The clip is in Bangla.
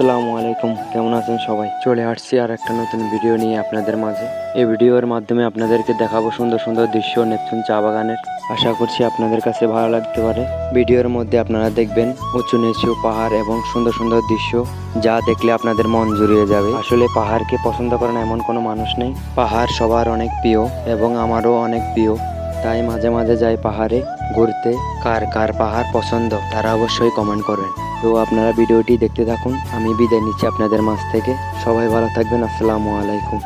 আসসালামু আলাইকুম, কেমন আছেন সবাই? চলে আসছি আর একটা নতুন ভিডিও নিয়ে আপনাদের মাঝে। এই ভিডিওর মাধ্যমে আপনাদেরকে দেখাবো সুন্দর সুন্দর দৃশ্য নেপচুন চা বাগানের। আশা করছি আপনাদের কাছে ভালো লাগতে পারে। ভিডিওর মধ্যে আপনারা দেখবেন উঁচু নিচু পাহাড় এবং সুন্দর সুন্দর দৃশ্য, যা দেখলে আপনাদের মন জুড়িয়ে যাবে। আসলে পাহাড়কে পছন্দ করেন এমন কোনো মানুষ নেই। পাহাড় সবার অনেক প্রিয় এবং আমারও অনেক প্রিয়। তাই মাঝে মাঝে যাই পাহাড়ে ঘুরতে। কার কার পাহাড় পছন্দ তারা অবশ্যই কমেন্ট করবেন। তো আপনারা ভিডিওটি দেখতে থাকুন। আমি বিদায় নিচ্ছি আপনাদের মাঝ থেকে। সবাই ভালো থাকবেন। আসসালামু আলাইকুম।